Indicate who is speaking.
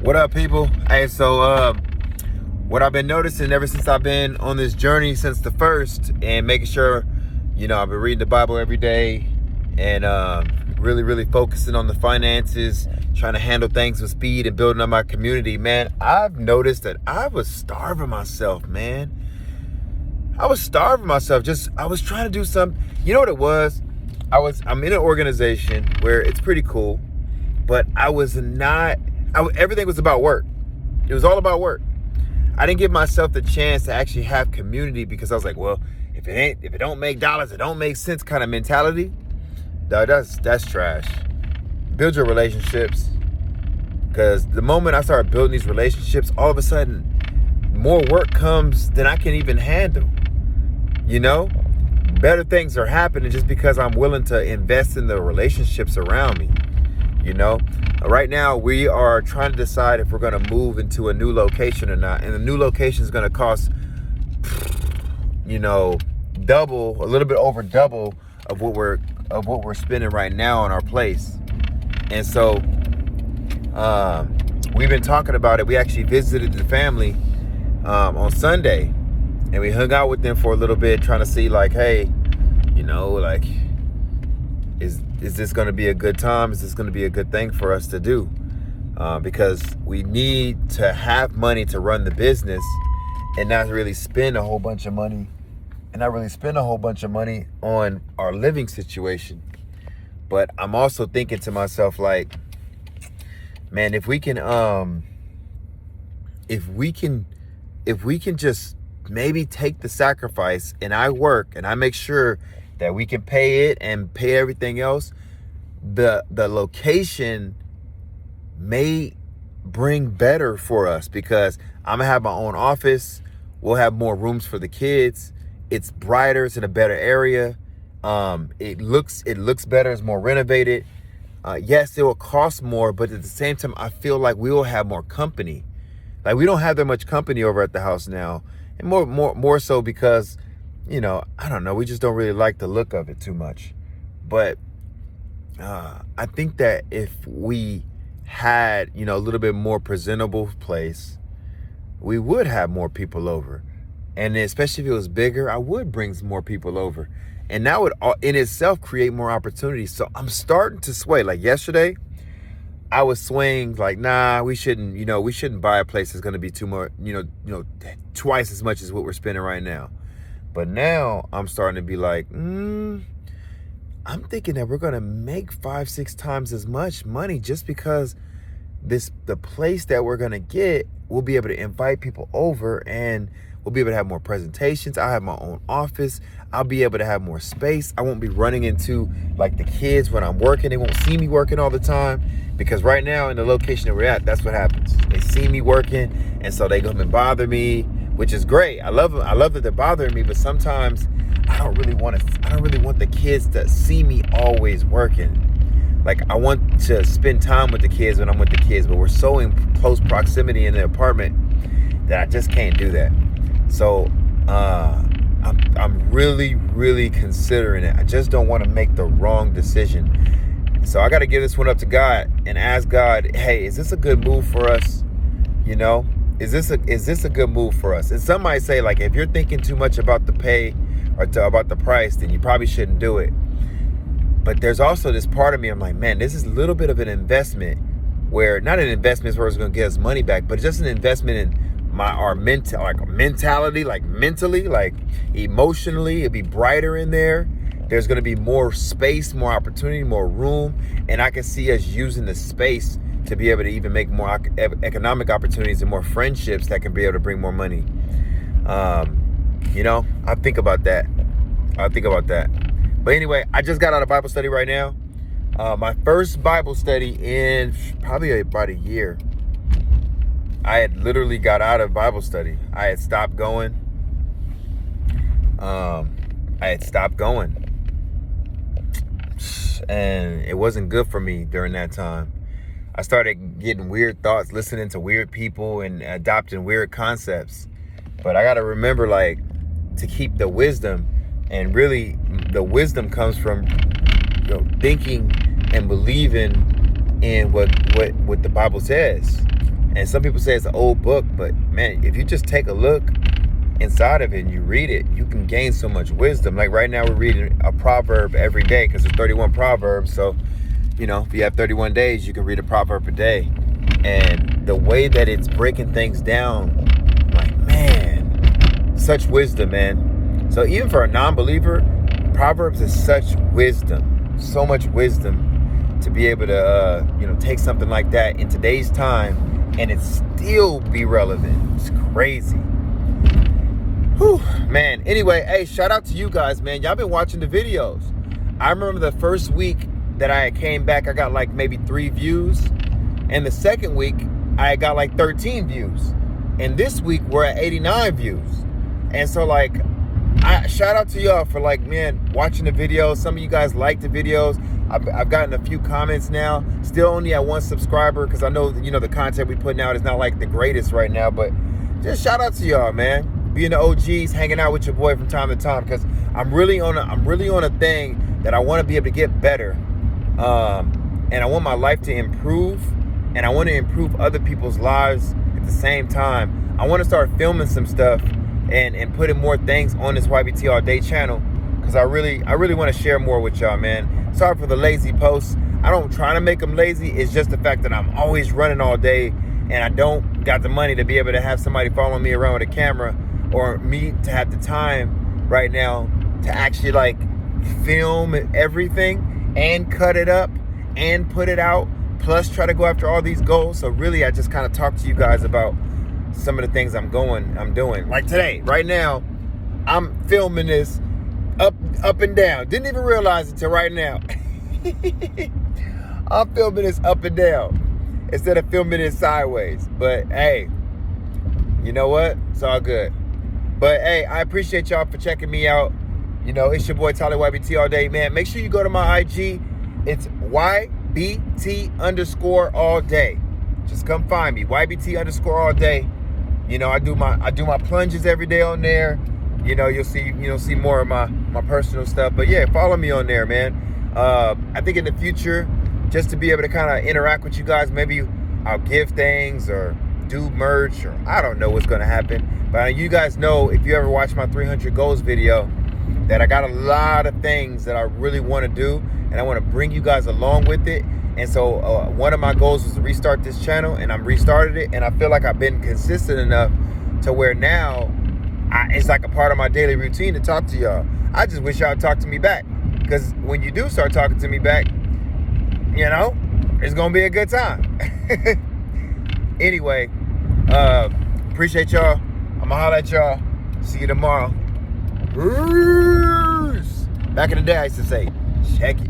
Speaker 1: What up, people? Hey, so what I've been noticing ever since I've been on this journey since the first, and making sure, I've been reading the Bible every day, and really focusing on the finances, trying to handle things with speed and building up my community. Man, I've noticed that I was starving myself, man. I was starving myself. I was trying to do something. You know what it was? I'm in an organization where it's pretty cool, but everything was about work. It was all about work. I didn't give myself the chance to actually have community because I was like, well, if it don't make dollars, it don't make sense kind of mentality. Dog, that's trash. Build your relationships, because the moment I started building these relationships, all of a sudden more work comes than I can even handle. Better things are happening just because I'm willing to invest in the relationships around me. Right now we are trying to decide if we're going to move into a new location or not, and the new location is going to cost double, a little bit over double of what we're spending right now on our place. And so we've been talking about it. We actually visited the family on Sunday, and we hung out with them for a little bit, trying to see hey, is this going to be a good time? Is this going to be a good thing for us to do? Because we need to have money to run the business and not really spend a whole bunch of money on our living situation. But I'm also thinking to myself, man, if we can just maybe take the sacrifice, and I work and I make sure that we can pay it and pay everything else, the location may bring better for us, because I'm gonna have my own office. We'll have more rooms for the kids. It's brighter. It's in a better area. It looks better. It's more renovated. Yes, it will cost more, but at the same time, I feel like we will have more company. Like, we don't have that much company over at the house now, and more so because, I don't know, we just don't really like the look of it too much. But I think that if we had, a little bit more presentable place, we would have more people over. And especially if it was bigger, I would bring more people over. And that would in itself create more opportunities. So I'm starting to sway. Like yesterday, I was swaying nah, we shouldn't buy a place that's going to be too much, twice as much as what we're spending right now. But now I'm starting to be I'm thinking that we're going to make 5-6 times as much money, just because the place that we're going to get, we'll be able to invite people over, and we'll be able to have more presentations. I'll have my own office. I'll be able to have more space. I won't be running into the kids when I'm working. They won't see me working all the time, because right now in the location that we're at, that's what happens. They see me working, and so they come and bother me, which is great. I love that they're bothering me, but sometimes I don't really want the kids to see me always working. I want to spend time with the kids when I'm with the kids, but we're so in close proximity in the apartment that I just can't do that. So I'm really considering it. I just don't want to make the wrong decision. So I got to give this one up to God and ask God, hey, is this a good move for us? Is this a good move for us? And some might say, if you're thinking too much about the pay or about the price, then you probably shouldn't do it. But there's also this part of me, I'm like, man, this is a little bit of an investment, where not an investment where it's going to get us money back, but just an investment in our mentality, mentally, emotionally. It'd be brighter in there. There's going to be more space, more opportunity, more room, and I can see us using the space to be able to even make more economic opportunities and more friendships that can be able to bring more money. I think about that. But anyway, I just got out of Bible study right now. My first Bible study in probably about a year. I had literally got out of Bible study. I had stopped going. And it wasn't good for me during that time. I started getting weird thoughts, listening to weird people, and adopting weird concepts. But I got to remember, to keep the wisdom. And really, the wisdom comes from thinking and believing in what the Bible says. And some people say it's an old book, but man, if you just take a look inside of it and you read it, you can gain so much wisdom. Like right now we're reading a proverb every day because there's 31 proverbs. So, you know, if you have 31 days, you can read a proverb a day. And the way that it's breaking things down, like, man, such wisdom, man. So even for a non-believer, Proverbs is such wisdom, so much wisdom to be able to, you know, take something like that in today's time and it still be relevant. It's crazy. Whew, man. Anyway, hey, shout out to you guys, man. Y'all been watching the videos. I remember the first week that I came back, I got like maybe 3 views. And the second week, I got like 13 views. And this week, we're at 89 views. And so, like, I shout out to y'all for, like, man, watching the videos. Some of you guys like the videos. I've gotten a few comments now. Still only at 1 subscriber because I know, you know, the content we putting out is not like the greatest right now. But just shout out to y'all, man. Being the OGs, hanging out with your boy from time to time, because I'm really on a thing that I want to be able to get better. And I want my life to improve. And I want to improve other people's lives at the same time. I want to start filming some stuff and putting more things on this YBT All Day channel because I really want to share more with y'all, man. Sorry for the lazy posts. I don't try to make them lazy. It's just the fact that I'm always running all day and I don't got the money to be able to have somebody following me around with a camera or me to have the time right now to actually like film everything and cut it up and put it out. Plus try to go after all these goals. So really, I just kind of talk to you guys about some of the things I'm doing. Like today, right now, I'm filming this up and down. Didn't even realize it till right now. I'm filming this up and down instead of filming it sideways. But hey, you know what? It's all good. But hey, I appreciate y'all for checking me out. You know, it's your boy Tyler YBT All Day, man. Make sure you go to my IG. It's YBT_ all day. Just come find me. YBT_ all day. You know, I do my plunges every day on there. You know, you'll see more of my personal stuff. But yeah, follow me on there, man. I think in the future, just to be able to kind of interact with you guys, maybe I'll give things or do merch, or I don't know what's gonna happen. But you guys know, if you ever watch my 300 goals video, that I got a lot of things that I really want to do, and I want to bring you guys along with it. And so one of my goals was to restart this channel, and I'm restarted it, and I feel like I've been consistent enough to where now it's like a part of my daily routine to talk to y'all. I just wish y'all talk to me back, because when you do start talking to me back, you know, it's gonna be a good time. Anyway, appreciate y'all. I'ma holler at y'all. See you tomorrow. Peace. Back in the day, I used to say, check it.